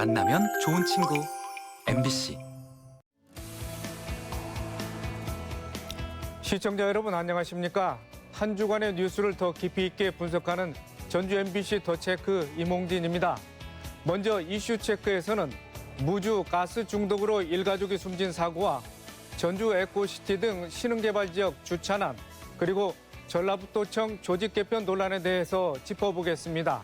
만나면 좋은 친구 MBC. 시청자 여러분 안녕하십니까? 한 주간의 뉴스를 더 깊이 있게 분석하는 전주 MBC 더 체크 이몽진입니다. 먼저 이슈 체크에서는 무주 가스 중독으로 일가족이 숨진 사고와 전주 에코시티 등 신흥개발 지역 주차난, 그리고 전라북도청 조직 개편 논란에 대해서 짚어보겠습니다.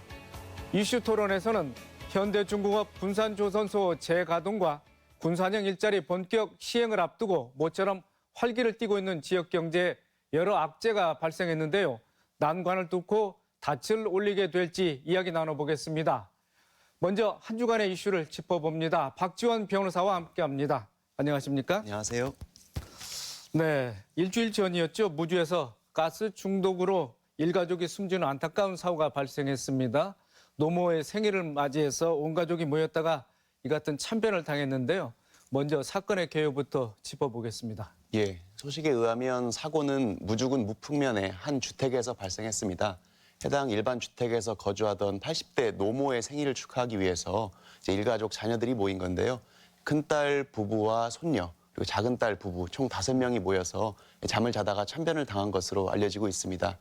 이슈 토론에서는 현대중공업 군산조선소 재가동과 군산형 일자리 본격 시행을 앞두고 모처럼 활기를 띠고 있는 지역 경제에 여러 악재가 발생했는데요. 난관을 뚫고 닻을 올리게 될지 이야기 나눠보겠습니다. 먼저 한 주간의 이슈를 짚어봅니다. 박지원 변호사와 함께합니다. 안녕하십니까? 안녕하세요. 네, 일주일 전이었죠. 무주에서 가스 중독으로 일가족이 숨지는 안타까운 사고가 발생했습니다. 노모의 생일을 맞이해서 온 가족이 모였다가 이 같은 참변을 당했는데요. 먼저 사건의 개요부터 짚어보겠습니다. 예, 소식에 의하면 사고는 무주군 무풍면의 한 주택에서 발생했습니다. 해당 일반 주택에서 거주하던 80대 노모의 생일을 축하하기 위해서 이제 일가족 자녀들이 모인 건데요. 큰딸 부부와 손녀, 그리고 작은딸 부부 총 5명이 모여서 잠을 자다가 참변을 당한 것으로 알려지고 있습니다.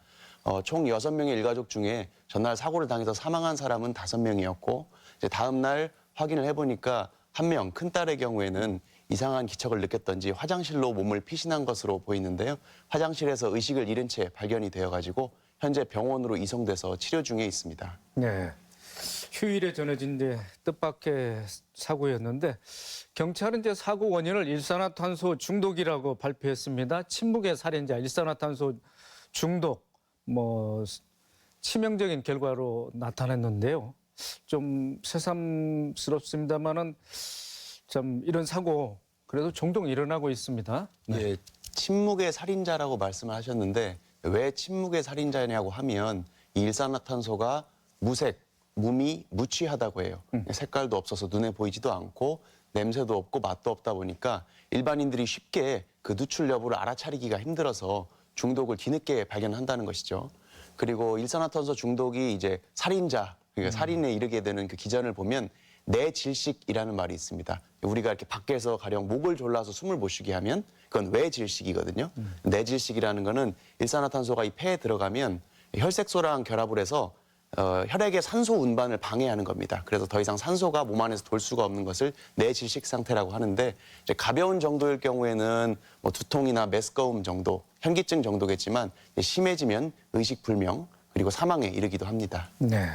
총 6명의 일가족 중에 전날 사고를 당해서 사망한 사람은 5명이었고 이제 다음 날 확인을 해보니까 한 명, 큰딸의 경우에는 이상한 기척을 느꼈던지 화장실로 몸을 피신한 것으로 보이는데요. 화장실에서 의식을 잃은 채 발견이 되어가지고 현재 병원으로 이송돼서 치료 중에 있습니다. 네, 휴일에 전해진 뜻밖의 사고였는데 경찰은 이제 사고 원인을 일산화탄소 중독이라고 발표했습니다. 침묵의 살인자, 일산화탄소 중독, 치명적인 결과로 나타났는데요. 좀 새삼스럽습니다만은 참 이런 사고 그래도 종종 일어나고 있습니다. 네. 예, 침묵의 살인자라고 말씀을 하셨는데 왜 침묵의 살인자냐고 하면 이 일산화탄소가 무색, 무미, 무취하다고 해요. 색깔도 없어서 눈에 보이지도 않고 냄새도 없고 맛도 없다 보니까 일반인들이 쉽게 그 누출 여부를 알아차리기가 힘들어서 중독을 뒤늦게 발견한다는 것이죠. 그리고 일산화탄소 중독이 이제 살인자, 그러니까 살인에 이르게 되는 그 기전을 보면 뇌질식이라는 말이 있습니다. 우리가 이렇게 밖에서 가령 목을 졸라서 숨을 못 쉬게 하면 그건 외질식이거든요. 뇌질식이라는 거는 일산화탄소가 이 폐에 들어가면 혈색소랑 결합을 해서 혈액의 산소 운반을 방해하는 겁니다. 그래서 더 이상 산소가 몸 안에서 돌 수가 없는 것을 뇌질식 상태라고 하는데 이제 가벼운 정도일 경우에는 두통이나 메스꺼움 정도, 현기증 정도겠지만 심해지면 의식불명 그리고 사망에 이르기도 합니다. 네.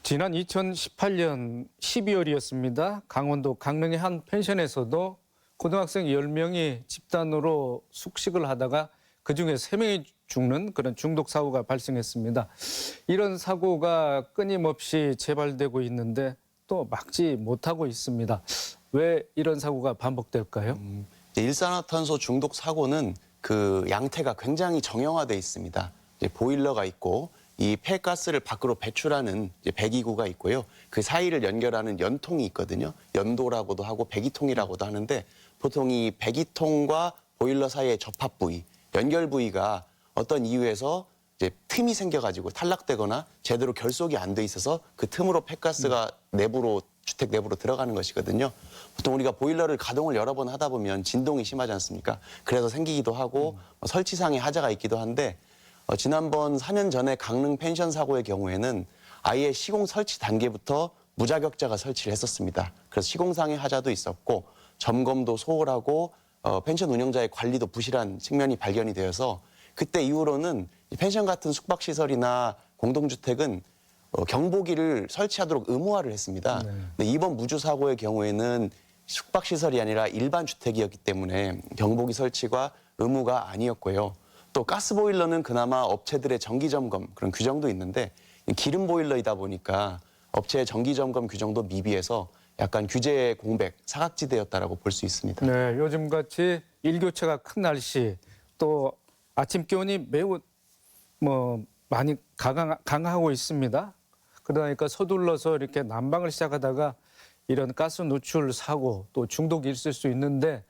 지난 2018년 12월이었습니다. 강원도 강릉의 한 펜션에서도 고등학생 10명이 집단으로 숙식을 하다가 그중에 3명이 죽는 그런 중독 사고가 발생했습니다. 이런 사고가 끊임없이 재발되고 있는데 또 막지 못하고 있습니다. 왜 이런 사고가 반복될까요? 일산화탄소 중독 사고는 그 양태가 굉장히 정형화돼 있습니다. 이제 보일러가 있고 이 폐가스를 밖으로 배출하는 배기구가 있고요. 그 사이를 연결하는 연통이 있거든요. 연도라고도 하고 배기통이라고도 하는데 보통 이 배기통과 보일러 사이의 접합 부위, 연결 부위가 어떤 이유에서 이제 틈이 생겨가지고 탈락되거나 제대로 결속이 안 돼 있어서 그 틈으로 폐가스가 내부로 주택 내부로 들어가는 것이거든요. 보통 우리가 보일러를 가동을 여러 번 하다 보면 진동이 심하지 않습니까? 그래서 생기기도 하고 설치상의 하자가 있기도 한데 지난번 4년 전에 강릉 펜션 사고의 경우에는 아예 시공 설치 단계부터 무자격자가 설치를 했었습니다. 그래서 시공상의 하자도 있었고 점검도 소홀하고 펜션 운영자의 관리도 부실한 측면이 발견이 되어서 그때 이후로는 펜션 같은 숙박시설이나 공동주택은 경보기를 설치하도록 의무화를 했습니다. 네. 근데 이번 무주 사고의 경우에는 숙박시설이 아니라 일반 주택이었기 때문에 경보기 설치가 의무가 아니었고요. 또 가스보일러는 그나마 업체들의 정기점검 그런 규정도 있는데 기름 보일러이다 보니까 업체의 정기점검 규정도 미비해서 약간 규제의 공백, 사각지대였다라고 볼 수 있습니다. 네, 요즘같이 일교차가 큰 날씨 또 아침 기온이 매우 많이 강하고 있습니다. 그러다 보니까 서둘러서 이렇게 난방을 시작하다가 이런 가스 누출 사고 또 중독이 있을 수 있는데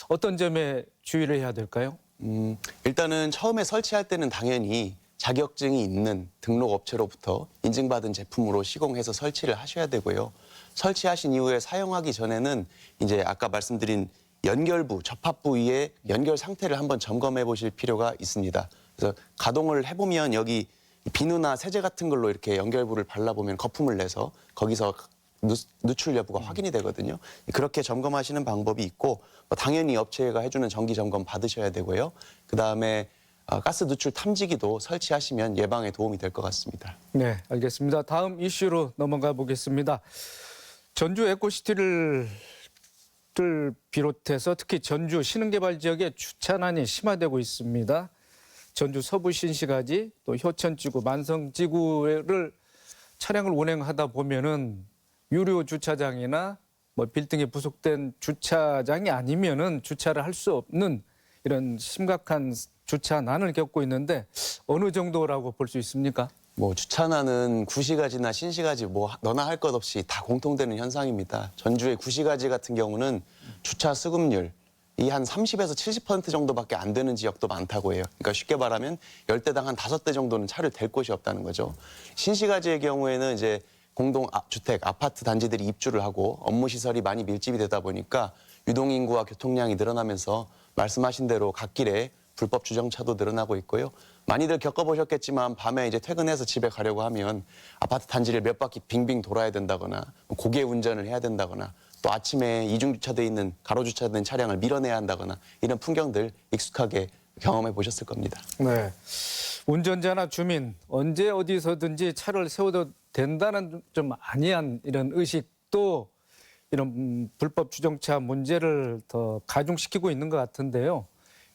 어떤 점에 주의를 해야 될까요? 일단은 처음에 설치할 때는 당연히 자격증이 있는 등록 업체로부터 인증받은 제품으로 시공해서 설치를 하셔야 되고요. 설치하신 이후에 사용하기 전에는 이제 아까 말씀드린 연결부, 접합 부위의 연결 상태를 한번 점검해 보실 필요가 있습니다. 그래서 가동을 해보면 여기 비누나 세제 같은 걸로 이렇게 연결부를 발라보면 거품을 내서 거기서 누출 여부가 확인이 되거든요. 그렇게 점검하시는 방법이 있고 당연히 업체가 해주는 정기 점검 받으셔야 되고요. 그다음에 가스 누출 탐지기도 설치하시면 예방에 도움이 될 것 같습니다. 네, 알겠습니다. 다음 이슈로 넘어가 보겠습니다. 전주 에코시티를 비롯해서 특히 전주 신흥개발 지역에 주차난이 심화되고 있습니다. 전주 서부 신시가지 또 효천지구, 만성지구를 차량을 운행하다 보면은 유료 주차장이나 뭐 빌딩에 부속된 주차장이 아니면은 주차를 할 수 없는 이런 심각한 주차난을 겪고 있는데 어느 정도라고 볼 수 있습니까? 뭐 주차난은 구시가지나 신시가지 뭐 너나 할 것 없이 다 공통되는 현상입니다. 전주의 구시가지 같은 경우는 주차 수급률 이 한 30에서 70% 정도밖에 안 되는 지역도 많다고 해요. 그러니까 쉽게 말하면 10대당 한 5대 정도는 차를 댈 곳이 없다는 거죠. 신시가지의 경우에는 이제 공동 주택, 아파트 단지들이 입주를 하고 업무 시설이 많이 밀집이 되다 보니까 유동인구와 교통량이 늘어나면서 말씀하신 대로 갓길에 불법 주정차도 늘어나고 있고요. 많이들 겪어보셨겠지만 밤에 이제 퇴근해서 집에 가려고 하면 아파트 단지를 몇 바퀴 빙빙 돌아야 된다거나 고개 운전을 해야 된다거나 또 아침에 이중 주차돼 있는 가로 주차된 차량을 밀어내야 한다거나 이런 풍경들 익숙하게 경험해 보셨을 겁니다. 네. 운전자나 주민 언제 어디서든지 차를 세워도 된다는 좀 안이한 이런 의식도 이런 불법 주정차 문제를 더 가중시키고 있는 것 같은데요.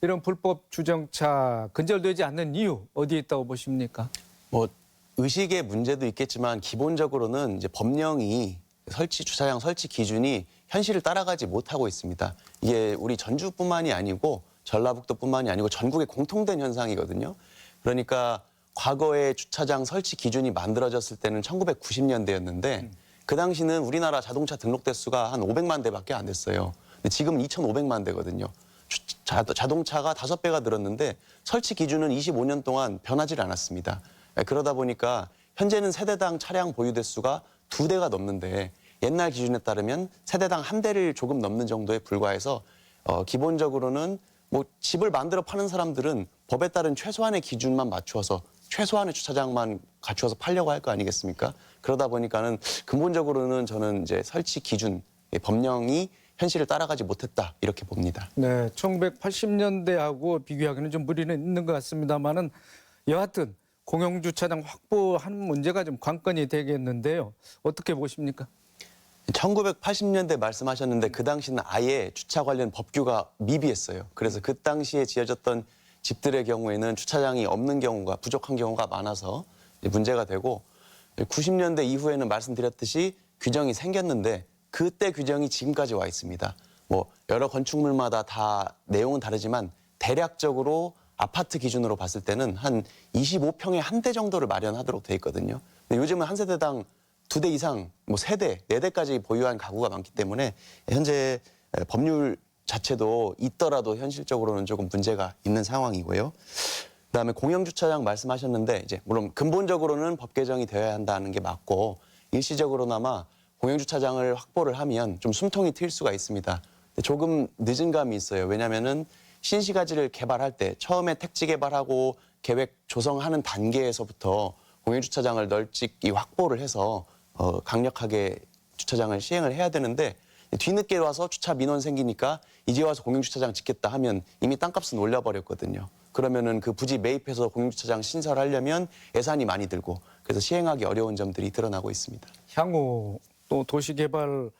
이런 불법 주정차 근절되지 않는 이유 어디에 있다고 보십니까? 뭐 의식의 문제도 있겠지만 기본적으로는 이제 법령이 주차장 설치 기준이 현실을 따라가지 못하고 있습니다. 이게 우리 전주뿐만이 아니고 전라북도뿐만이 아니고 전국에 공통된 현상이거든요. 그러니까 과거에 주차장 설치 기준이 만들어졌을 때는 1990년대였는데 그 당시는 우리나라 자동차 등록 대수가 한 500만 대밖에 안 됐어요. 근데 지금 2,500만 대거든요. 자동차가 5배가 늘었는데 설치 기준은 25년 동안 변하지 않았습니다. 그러다 보니까 현재는 세대당 차량 보유 대수가 2대가 넘는데 옛날 기준에 따르면 세대당 1대를 조금 넘는 정도에 불과해서 기본적으로는 뭐 집을 만들어 파는 사람들은 법에 따른 최소한의 기준만 맞추어서 최소한의 주차장만 갖추어서 팔려고 할 거 아니겠습니까? 그러다 보니까는 근본적으로는 저는 이제 설치 기준, 법령이 현실을 따라가지 못했다 이렇게 봅니다. 네, 1980년대하고 비교하기는 좀 무리는 있는 것 같습니다만은 여하튼 공영주차장 확보하는 문제가 좀 관건이 되겠는데요. 어떻게 보십니까? 1980년대 말씀하셨는데 그 당시는 아예 주차 관련 법규가 미비했어요. 그래서 그 당시에 지어졌던 집들의 경우에는 주차장이 없는 경우가 부족한 경우가 많아서 문제가 되고 90년대 이후에는 말씀드렸듯이 규정이 생겼는데 그때 규정이 지금까지 와 있습니다. 뭐 여러 건축물마다 다 내용은 다르지만 대략적으로 아파트 기준으로 봤을 때는 한 25평에 한 대 정도를 마련하도록 돼 있거든요. 근데 요즘은 한 세대당 2대 이상, 뭐 3대, 4대까지 보유한 가구가 많기 때문에 현재 법률 자체도 있더라도 현실적으로는 조금 문제가 있는 상황이고요. 그다음에 공영주차장 말씀하셨는데 이제 물론 근본적으로는 법 개정이 되어야 한다는 게 맞고 일시적으로나마 공영주차장을 확보를 하면 좀 숨통이 트일 수가 있습니다. 근데 조금 늦은 감이 있어요. 왜냐하면은 신시가지를 개발할 때 처음에 택지 개발하고 계획 조성하는 단계에서부터 공영주차장을 널찍이 확보를 해서 강력하게 주차장을 시행을 해야 되는데 뒤늦게 와서 주차 민원 생기니까 이제 와서 공영주차장 짓겠다 하면 이미 땅값은 올려버렸거든요. 그러면은 그 부지 매입해서 공영주차장 신설하려면 예산이 많이 들고 그래서 시행하기 어려운 점들이 드러나고 있습니다. 향후 또 도시개발을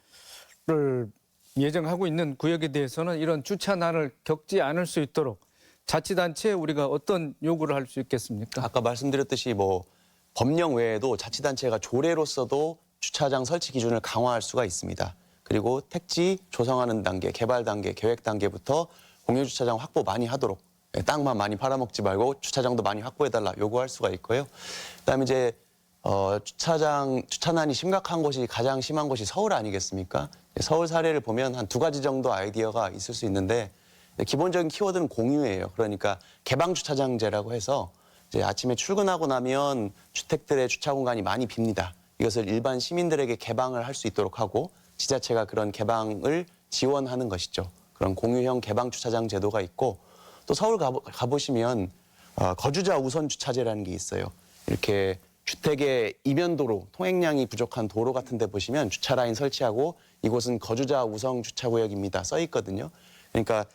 예정하고 있는 구역에 대해서는 이런 주차난을 겪지 않을 수 있도록 자치단체에 우리가 어떤 요구를 할 수 있겠습니까? 아까 말씀드렸듯이 뭐 법령 외에도 자치단체가 조례로서도 주차장 설치 기준을 강화할 수가 있습니다. 그리고 택지 조성하는 단계, 개발 단계, 계획 단계부터 공영주차장 확보 많이 하도록 땅만 많이 팔아먹지 말고 주차장도 많이 확보해달라 요구할 수가 있고요. 그다음에 이제 주차난이 심각한 곳이 가장 심한 곳이 서울 아니겠습니까? 서울 사례를 보면 한 2가지 정도 아이디어가 있을 수 있는데 기본적인 키워드는 공유예요. 그러니까 개방주차장제라고 해서 이제 아침에 출근하고 나면 주택들의 주차 공간이 많이 빕니다. 이것을 일반 시민들에게 개방을 할 수 있도록 하고 지자체가 그런 개방을 지원하는 것이죠. 그런 공유형 개방 주차장 제도가 있고 또 서울 가보시면 거주자 우선 주차제라는 게 있어요. 이렇게 주택의 이면도로 통행량이 부족한 도로 같은 데 보시면 주차 라인 설치하고 이곳은 거주자 우선 주차구역입니다. 써 있거든요. 그러니까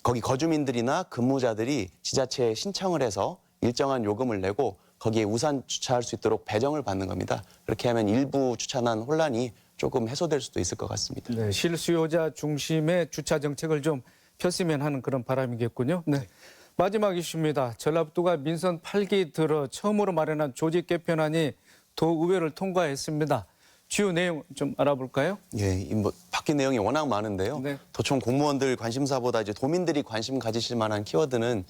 거기 거주민들이나 근무자들이 지자체에 신청을 해서 일정한 요금을 내고 거기에 우선 주차할 수 있도록 배정을 받는 겁니다. 그렇게 하면 일부 주차난 혼란이 조금 해소될 수도 있을 것 같습니다. 네, 실수요자 중심의 주차 정책을 좀 폈으면 하는 그런 바람이겠군요. 네. 마지막 이슈입니다. 전라북도가 민선 8기 들어 처음으로 마련한 조직 개편안이 도의회를 통과했습니다. 주요 내용 좀 알아볼까요? 예, 바뀐 내용이 워낙 많은데요. 네. 도청 공무원들 관심사보다 이제 도민들이 관심 가지실 만한 키워드는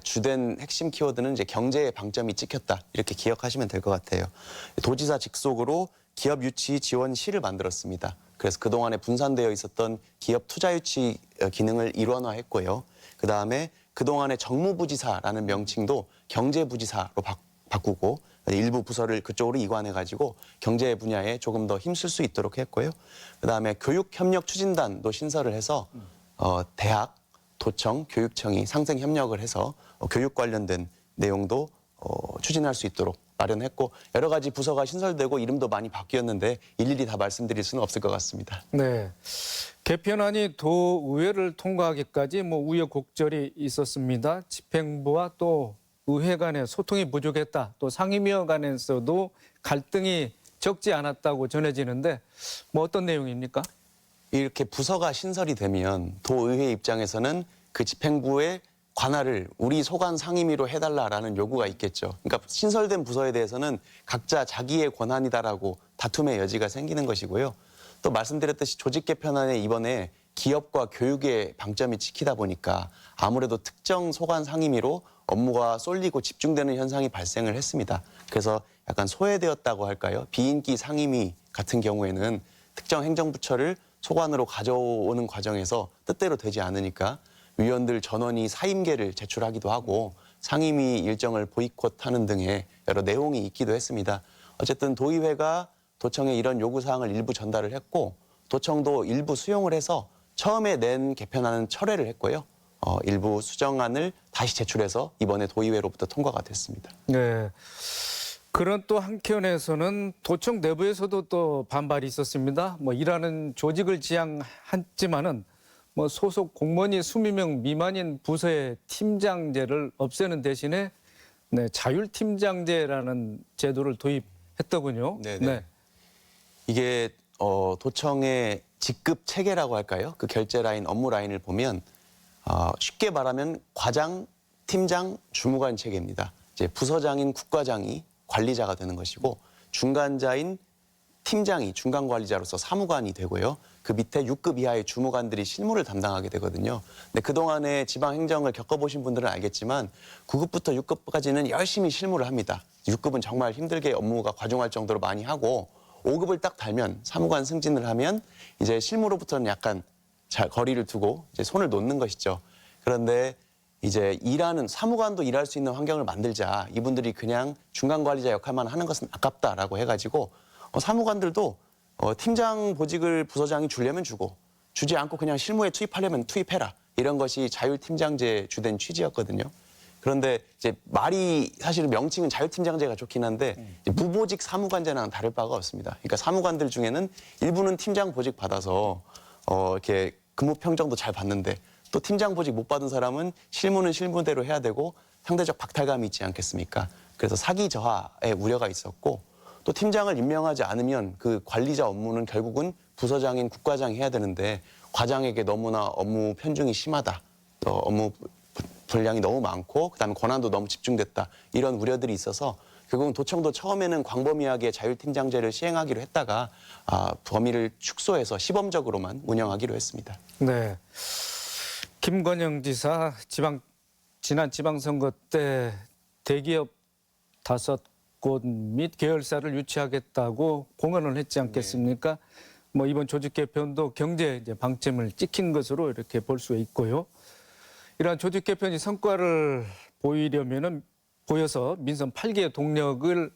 주된 핵심 키워드는 이제 경제의 방점이 찍혔다 이렇게 기억하시면 될 것 같아요. 도지사 직속으로 기업 유치 지원실을 만들었습니다. 그래서 그동안에 분산되어 있었던 기업 투자 유치 기능을 일원화했고요. 그다음에 그동안의 정무부지사라는 명칭도 경제부지사로 바꾸고 일부 부서를 그쪽으로 이관해가지고 경제 분야에 조금 더 힘쓸 수 있도록 했고요. 그다음에 교육협력추진단도 신설을 해서 대학, 도청, 교육청이 상생 협력을 해서 교육 관련된 내용도 추진할 수 있도록 마련했고 여러 가지 부서가 신설되고 이름도 많이 바뀌었는데 일일이 다 말씀드릴 수는 없을 것 같습니다. 네. 개편안이 도의회를 통과하기까지 우여곡절이 있었습니다. 집행부와 또 의회 간의 소통이 부족했다. 또 상임위원 간에서도 갈등이 적지 않았다고 전해지는데 어떤 내용입니까? 이렇게 부서가 신설이 되면 도의회 입장에서는 그 집행부의 관할을 우리 소관 상임위로 해달라라는 요구가 있겠죠. 그러니까 신설된 부서에 대해서는 각자 자기의 권한이다라고 다툼의 여지가 생기는 것이고요. 또 말씀드렸듯이 조직 개편안에 이번에 기업과 교육의 방점이 찍히다 보니까 아무래도 특정 소관 상임위로 업무가 쏠리고 집중되는 현상이 발생을 했습니다. 그래서 약간 소외되었다고 할까요? 비인기 상임위 같은 경우에는 특정 행정부처를 소관으로 가져오는 과정에서 뜻대로 되지 않으니까 위원들 전원이 사임계를 제출하기도 하고 상임위 일정을 보이콧하는 등의 여러 내용이 있기도 했습니다. 어쨌든 도의회가 도청에 이런 요구사항을 일부 전달을 했고 도청도 일부 수용을 해서 처음에 낸 개편안은 철회를 했고요. 일부 수정안을 다시 제출해서 이번에 도의회로부터 통과가 됐습니다. 네. 그런 또 한켠에서는 도청 내부에서도 또 반발이 있었습니다. 일하는 조직을 지향했지만은 소속 공무원이 20명 미만인 부서의 팀장제를 없애는 대신에 자율팀장제라는 제도를 도입했더군요. 네. 이게 도청의 직급 체계라고 할까요? 그 결제 라인, 업무 라인을 보면 쉽게 말하면 과장, 팀장, 주무관 체계입니다. 이제 부서장인 국과장이 관리자가 되는 것이고 중간자인 팀장이 중간 관리자로서 사무관이 되고요. 그 밑에 6급 이하의 주무관들이 실무를 담당하게 되거든요. 근데 그동안에 지방 행정을 겪어보신 분들은 알겠지만 9급부터 6급까지는 열심히 실무를 합니다. 6급은 정말 힘들게 업무가 과중할 정도로 많이 하고 5급을 딱 달면 사무관 승진을 하면 이제 실무로부터는 약간 거리를 두고 이제 손을 놓는 것이죠. 그런데 이제 일하는 사무관도 일할 수 있는 환경을 만들자. 이분들이 그냥 중간 관리자 역할만 하는 것은 아깝다라고 해가지고 사무관들도 팀장 보직을 부서장이 주려면 주고 주지 않고 그냥 실무에 투입하려면 투입해라. 이런 것이 자율팀장제 주된 취지였거든요. 그런데 이제 말이 사실은 명칭은 자율팀장제가 좋긴 한데 무보직 사무관제랑 다를 바가 없습니다. 그러니까 사무관들 중에는 일부는 팀장 보직 받아서 이렇게 근무 평정도 잘 받는데 또 팀장 보직 못 받은 사람은 실무는 실무대로 해야 되고 상대적 박탈감이 있지 않겠습니까? 그래서 사기 저하의 우려가 있었고 또 팀장을 임명하지 않으면 그 관리자 업무는 결국은 부서장인 국과장이 해야 되는데 과장에게 너무나 업무 편중이 심하다. 또 업무 분량이 너무 많고 그다음에 권한도 너무 집중됐다. 이런 우려들이 있어서 결국은 도청도 처음에는 광범위하게 자율팀장제를 시행하기로 했다가 범위를 축소해서 시범적으로만 운영하기로 했습니다. 네. 김건영 지사 지난 지방선거 때 대기업 5곳 및 계열사를 유치하겠다고 공언을 했지 않겠습니까? 이번 조직 개편도 경제 방점을 찍힌 것으로 이렇게 볼 수 있고요. 이러한 조직 개편이 성과를 보여서 민선 8기의 동력을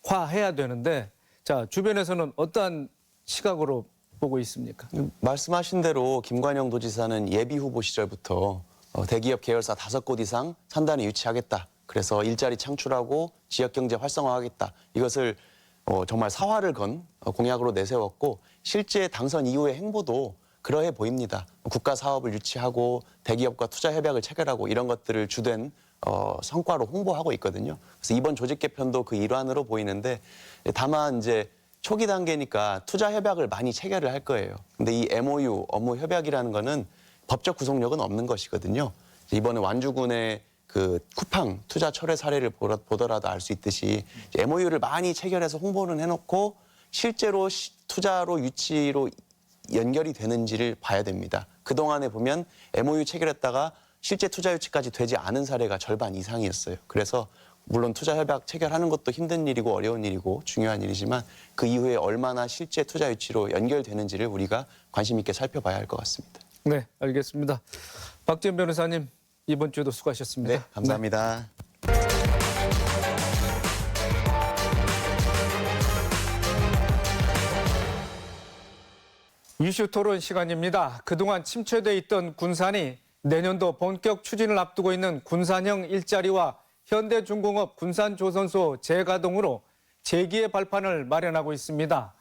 정상화해야 되는데 자 주변에서는 어떠한 시각으로 보고 있습니까? 말씀하신 대로 김관영 도지사는 예비 후보 시절부터 대기업 계열사 5곳 이상 산단에 유치하겠다. 그래서 일자리 창출하고 지역경제 활성화하겠다. 이것을 정말 사활을 건 공약으로 내세웠고 실제 당선 이후의 행보도 그러해 보입니다. 국가 사업을 유치하고 대기업과 투자 협약을 체결하고 이런 것들을 주된 성과로 홍보하고 있거든요. 그래서 이번 조직 개편도 그 일환으로 보이는데 다만 이제 초기 단계니까 투자 협약을 많이 체결을 할 거예요. 근데 이 MOU 업무 협약이라는 거는 법적 구속력은 없는 것이거든요. 이번에 완주군의 그 쿠팡 투자 철회 사례를 보더라도 알 수 있듯이 MOU를 많이 체결해서 홍보는 해놓고 실제로 투자로 유치로 연결이 되는지를 봐야 됩니다. 그동안에 보면 MOU 체결했다가 실제 투자 유치까지 되지 않은 사례가 절반 이상이었어요. 그래서 물론 투자 협약 체결하는 것도 힘든 일이고 어려운 일이고 중요한 일이지만 그 이후에 얼마나 실제 투자 유치로 연결되는지를 우리가 관심 있게 살펴봐야 할 것 같습니다. 네, 알겠습니다. 박지원 변호사님 이번 주도 수고하셨습니다. 네, 감사합니다. 이슈 토론 시간입니다. 그동안 침체돼 있던 군산이 내년도 본격 추진을 앞두고 있는 군산형 일자리와 현대중공업 군산조선소 재가동으로 재기의 발판을 마련하고 있습니다.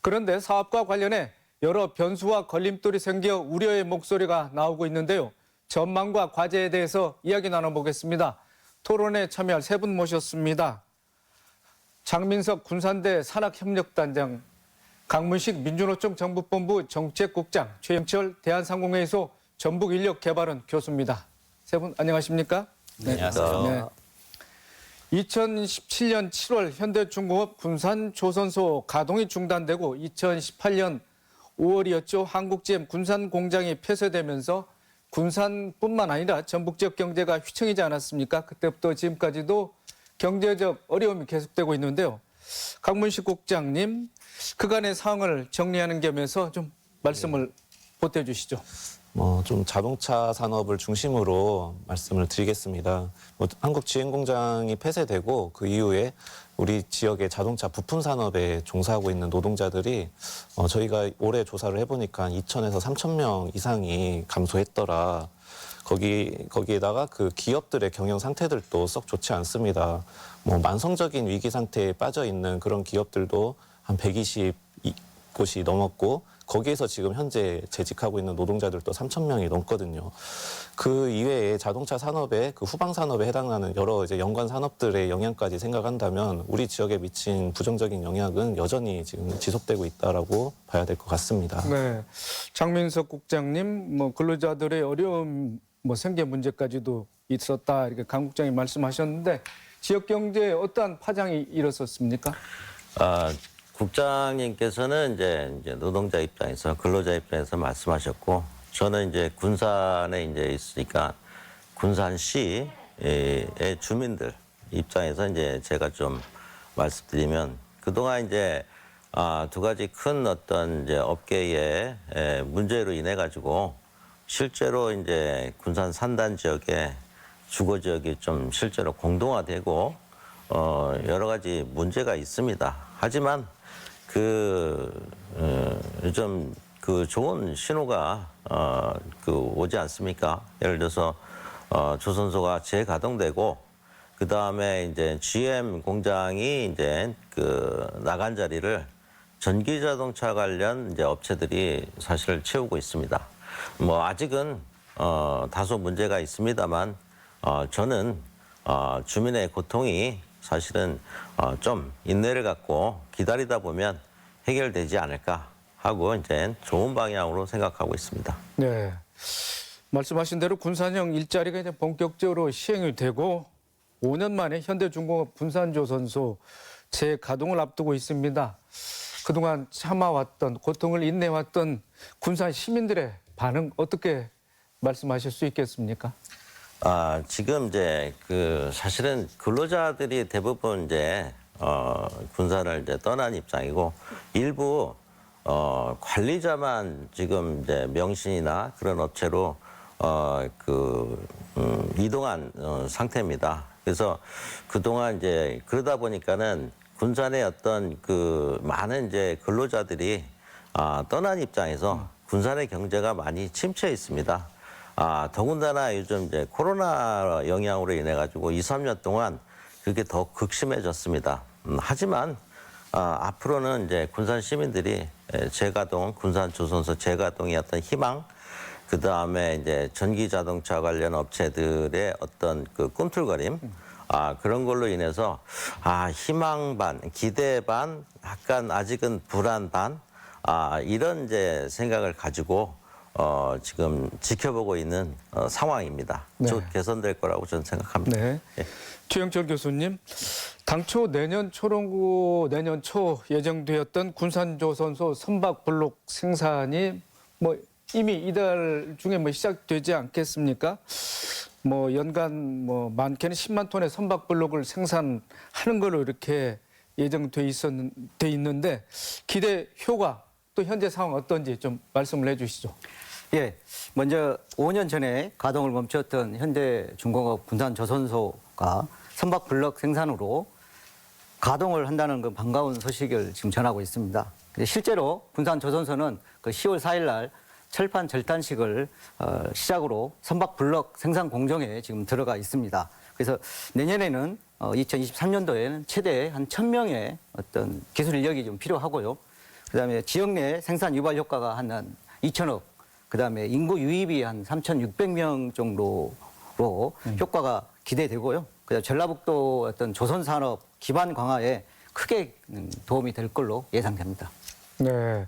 그런데 사업과 관련해 여러 변수와 걸림돌이 생겨 우려의 목소리가 나오고 있는데요. 전망과 과제에 대해서 이야기 나눠보겠습니다. 토론에 참여할 세 분 모셨습니다. 장민석 군산대 산학협력단장, 강문식 민주노총 정부본부 정책국장, 최영철 대한상공회의소 전북인력개발원 교수입니다. 세 분 안녕하십니까? 네, 안녕하세요. 네. 2017년 7월 현대중공업 군산조선소 가동이 중단되고 2018년 5월이었죠. 한국GM 군산 공장이 폐쇄되면서 군산뿐만 아니라 전북 지역 경제가 휘청이지 않았습니까? 그때부터 지금까지도 경제적 어려움이 계속되고 있는데요. 강문식 국장님, 그간의 상황을 정리하는 겸해서 좀 말씀을 보태주시죠. 좀 자동차 산업을 중심으로 말씀을 드리겠습니다. 한국 GM 공장이 폐쇄되고 그 이후에 우리 지역의 자동차 부품 산업에 종사하고 있는 노동자들이 저희가 올해 조사를 해보니까 2,000에서 3,000명 이상이 감소했더라. 거기에다가 그 기업들의 경영 상태들도 썩 좋지 않습니다. 만성적인 위기 상태에 빠져 있는 그런 기업들도 한 120곳이 넘었고 거기에서 지금 현재 재직하고 있는 노동자들도 3,000명이 넘거든요. 그 이외에 자동차 산업의 그 후방 산업에 해당하는 여러 이제 연관 산업들의 영향까지 생각한다면 우리 지역에 미친 부정적인 영향은 여전히 지금 지속되고 있다라고 봐야 될 것 같습니다. 네, 장민석 국장님, 근로자들의 어려움, 생계 문제까지도 있었다 이렇게 강 국장이 말씀하셨는데 지역 경제에 어떠한 파장이 일었었습니까? 국장님께서는 이제 노동자 입장에서 근로자 입장에서 말씀하셨고 저는 이제 군산에 이제 있으니까 군산시의 주민들 입장에서 이제 제가 좀 말씀드리면 그동안 이제 두 가지 큰 어떤 이제 업계의 문제로 인해 가지고 실제로 이제 군산 산단 지역의 주거 지역이 좀 실제로 공동화되고 여러 가지 문제가 있습니다. 하지만 요즘 그 좋은 신호가 오지 않습니까? 예를 들어서 조선소가 재가동되고 그 다음에 이제 GM 공장이 이제 나간 자리를 전기자동차 관련 이제 업체들이 사실 채우고 있습니다. 아직은 다소 문제가 있습니다만 저는 주민의 고통이 사실은 좀 인내를 갖고 기다리다 보면 해결되지 않을까 하고 이제 좋은 방향으로 생각하고 있습니다. 네, 말씀하신 대로 군산형 일자리가 이제 본격적으로 시행이 되고 5년 만에 현대중공업 군산조선소 재가동을 앞두고 있습니다. 그동안 참아왔던 고통을 인내해왔던 군산 시민들의 반응 어떻게 말씀하실 수 있겠습니까? 지금 이제 사실은 근로자들이 대부분 이제 군산을 이제 떠난 입장이고 일부 관리자만 지금 이제 명신이나 그런 업체로 이동한 상태입니다. 그래서 그동안 이제 그러다 보니까는 군산의 어떤 그 많은 이제 근로자들이 떠난 입장에서 군산의 경제가 많이 침체해 있습니다. 더군다나 요즘 이제 코로나 영향으로 인해 가지고 2, 3년 동안 그게 더 극심해졌습니다. 하지만 앞으로는 이제 군산 시민들이 재가동, 군산 조선소 재가동의 어떤 희망, 그 다음에 이제 전기 자동차 관련 업체들의 어떤 그 꿈틀거림, 그런 걸로 인해서 희망 반, 기대 반, 약간 아직은 불안 반, 이런 이제 생각을 가지고 지금 지켜보고 있는 상황입니다. 네. 곧 개선될 거라고 저는 생각합니다. 네. 예. 최영철 교수님, 당초 내년 초 예정되었던 군산조선소 선박블록 생산이 뭐 이미 이달 중에 뭐 시작되지 않겠습니까? 뭐 연간 뭐 많게는 10만 톤의 선박블록을 생산하는 걸로 이렇게 예정돼 있는데 기대 효과 또 현재 상황 어떤지 좀 말씀을 해주시죠. 예, 먼저 5년 전에 가동을 멈췄던 현대중공업 군산조선소가 선박블럭 생산으로 가동을 한다는 그 반가운 소식을 지금 전하고 있습니다. 실제로 군산조선소는 그 10월 4일 날 철판 절단식을 시작으로 선박블럭 생산 공정에 지금 들어가 있습니다. 그래서 내년에는 2023년도에는 최대 한 1,000명의 어떤 기술 인력이 좀 필요하고요. 그다음에 지역 내 생산 유발 효과가 한 2천억, 그다음에 인구 유입이 한 3,600명 정도로 효과가 기대되고요. 그다음 전라북도 어떤 조선 산업 기반 강화에 크게 도움이 될 걸로 예상됩니다. 네.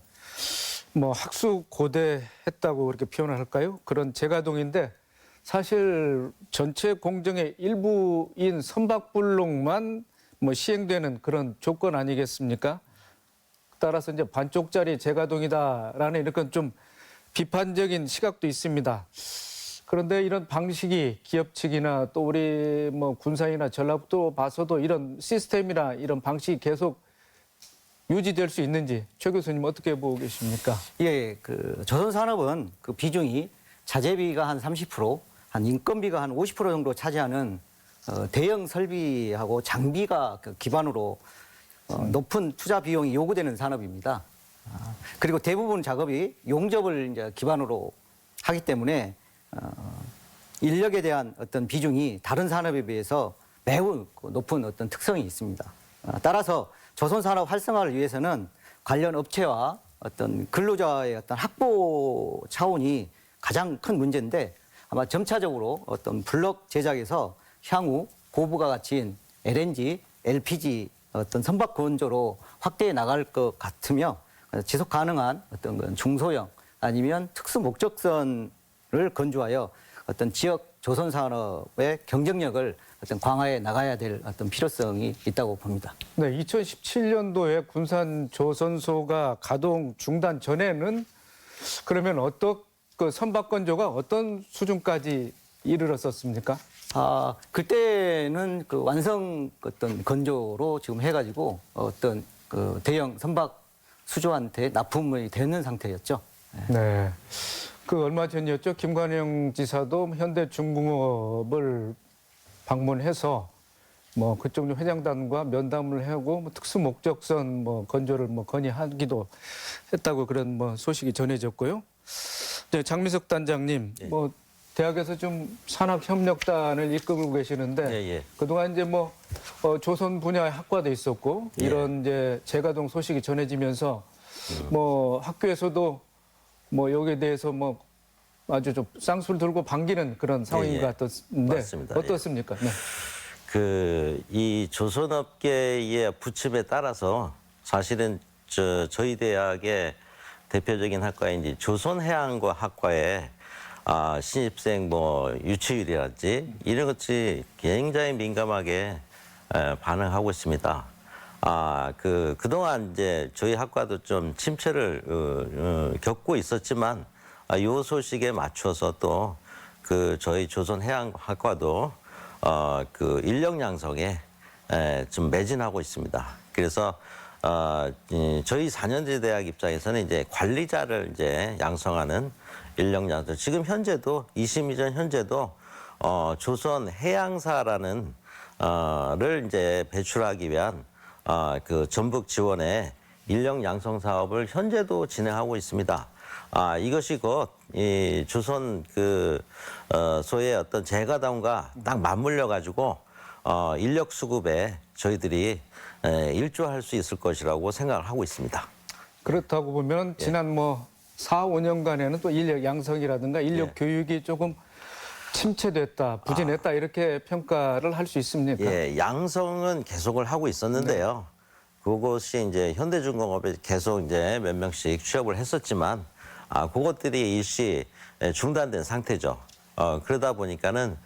뭐 학수고대했다고 그렇게 표현을 할까요? 그런 재가동인데 사실 전체 공정의 일부인 선박블록만 뭐 시행되는 그런 조건 아니겠습니까? 따라서 이제 반쪽짜리 재가동이다라는 이런 좀 비판적인 시각도 있습니다. 그런데 이런 방식이 기업 측이나 또 우리 뭐 군산이나 전라북도 봐서도 이런 시스템이나 이런 방식이 계속 유지될 수 있는지 최 교수님 어떻게 보고 계십니까? 예, 그 조선 산업은 그 비중이 자재비가 한 30%, 한 인건비가 한 50% 정도 차지하는 대형 설비하고 장비가 그 기반으로 높은 투자 비용이 요구되는 산업입니다. 그리고 대부분 작업이 용접을 이제 기반으로 하기 때문에 인력에 대한 어떤 비중이 다른 산업에 비해서 매우 높은 어떤 특성이 있습니다. 따라서 조선 산업 활성화를 위해서는 관련 업체와 어떤 근로자의 어떤 확보 차원이 가장 큰 문제인데 아마 점차적으로 어떤 블록 제작에서 향후 고부가 가치인 LNG, LPG 어떤 선박 건조로 확대해 나갈 것 같으며 지속 가능한 어떤 건 중소형 아니면 특수 목적선을 건조하여 어떤 지역 조선 산업의 경쟁력을 어떤 강화해 나가야 될 어떤 필요성이 있다고 봅니다. 네, 2017년도에 군산 조선소가 가동 중단 전에는 그러면 그 선박 건조가 어떤 수준까지 이르렀었습니까? 그때는 그 완성 어떤 건조로 지금 해가지고 어떤 그 대형 선박 수조한테 납품이 되는 상태였죠. 네. 그 얼마 전이었죠. 김관영 지사도 현대중공업을 방문해서 뭐 그쪽 회장단과 면담을 하고 뭐 특수 목적선 뭐 건조를 뭐 건의하기도 했다고 그런 뭐 소식이 전해졌고요. 네, 장미석 단장님, 뭐 대학에서 좀 산학협력단을 이끌고 계시는데 그동안 이제 뭐 조선 분야의 학과도 있었고 이런 이제 재가동 소식이 전해지면서 뭐 학교에서도 뭐 여기에 대해서 뭐 아주 좀 쌍수를 들고 반기는 그런 상황인 것 같던데 맞습니다. 어떻습니까? 네. 이 조선업계의 부침에 따라서 사실은 저희 대학의 대표적인 학과인 이제 조선해양과 학과에 신입생 뭐 유치율이랄지 이런 것이 굉장히 민감하게 반응하고 있습니다. 그동안 이제 저희 학과도 좀 침체를 겪고 있었지만 요 소식에 맞춰서 또 저희 조선해양학과도 그 인력 양성에 좀 매진하고 있습니다. 그래서 저희 4년제 대학 입장에서는 이제 관리자를 이제 양성하는 인력 양성. 지금 현재도 22전 현재도 조선해양사라는 를 이제 배출하기 위한 그 전북 지원의 인력 양성 사업을 현재도 진행하고 있습니다. 이것이 곧 이 조선 소의 어떤 재가동과 딱 맞물려 가지고 인력 수급에 저희들이 일조할 수 있을 것이라고 생각을 하고 있습니다. 그렇다고 보면 지난 뭐 4, 5년간에는 또 인력 양성이라든가 인력 교육이 조금 침체됐다, 부진했다 이렇게 평가를 할 수 있습니까? 예, 양성은 계속을 하고 있었는데요. 그것이 이제 현대중공업에 계속 이제 몇 명씩 취업을 했었지만, 그것들이 일시 중단된 상태죠. 그러다 보니까는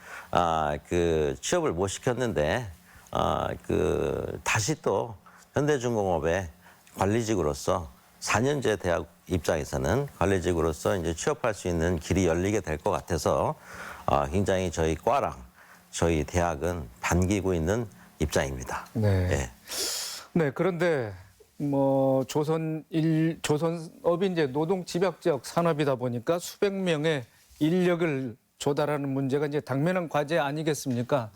그 취업을 못 시켰는데, 다시 또 현대중공업의 관리직으로서 4년제 대학 입장에서는 관리직으로서 이제 취업할 수 있는 길이 열리게 될 것 같아서 굉장히 저희 과랑 저희 대학은 반기고 있는 입장입니다. 네. 예. 네, 그런데 뭐 조선업이 이제 노동 집약적 산업이다 보니까 수백 명의 인력을 조달하는 문제가 이제 당면한 과제 아니겠습니까?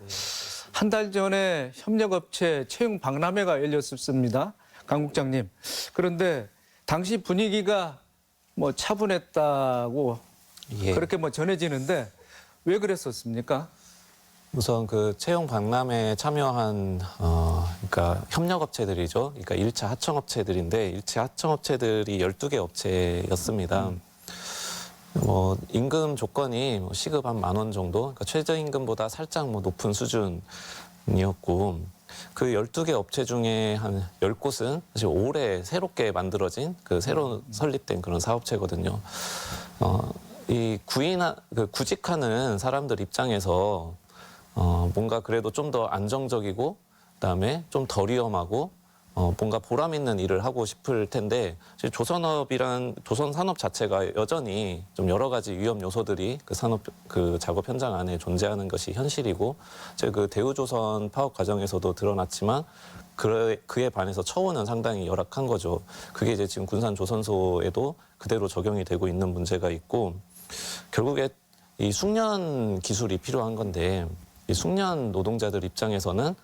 한 달 전에 협력업체 채용 박람회가 열렸습니다. 강 국장님. 그런데 당시 분위기가 뭐 차분했다고 예. 그렇게 뭐 전해지는데 왜 그랬었습니까? 우선 그 채용 박람회에 참여한 그러니까 협력업체들이죠. 그러니까 1차 하청업체들인데 1차 하청업체들이 12개 업체였습니다. 뭐 임금 조건이 뭐 시급 한 10,000원 정도, 그러니까 최저임금보다 살짝 뭐 높은 수준이었고 그 12개 업체 중에 한 10곳은 사실 올해 새롭게 만들어진 그 새로 설립된 그런 사업체거든요. 이 구직하는 사람들 입장에서 뭔가 그래도 좀 더 안정적이고 그다음에 좀 덜 위험하고 뭔가 보람 있는 일을 하고 싶을 텐데 사실 조선 산업 자체가 여전히 좀 여러 가지 위험 요소들이 그 작업 현장 안에 존재하는 것이 현실이고 그 대우조선 파업 과정에서도 드러났지만 그에 반해서 처우는 상당히 열악한 거죠. 그게 이제 지금 군산조선소에도 그대로 적용이 되고 있는 문제가 있고 결국에 이 숙련 기술이 필요한 건데 이 숙련 노동자들 입장에서는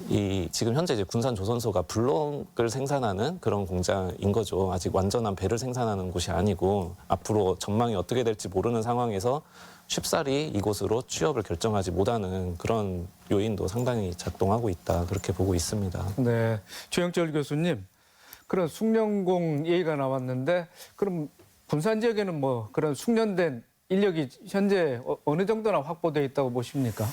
이 지금 현재 이제 군산조선소가 블록을 생산하는 그런 공장인 거죠. 아직 완전한 배를 생산하는 곳이 아니고 앞으로 전망이 어떻게 될지 모르는 상황에서 쉽사리 이곳으로 취업을 결정하지 못하는 그런 요인도 상당히 작동하고 있다. 그렇게 보고 있습니다. 네, 최영철 교수님, 그런 숙련공 얘기가 나왔는데 그럼 군산 지역에는 뭐 그런 숙련된 인력이 현재 어느 정도나 확보되어 있다고 보십니까?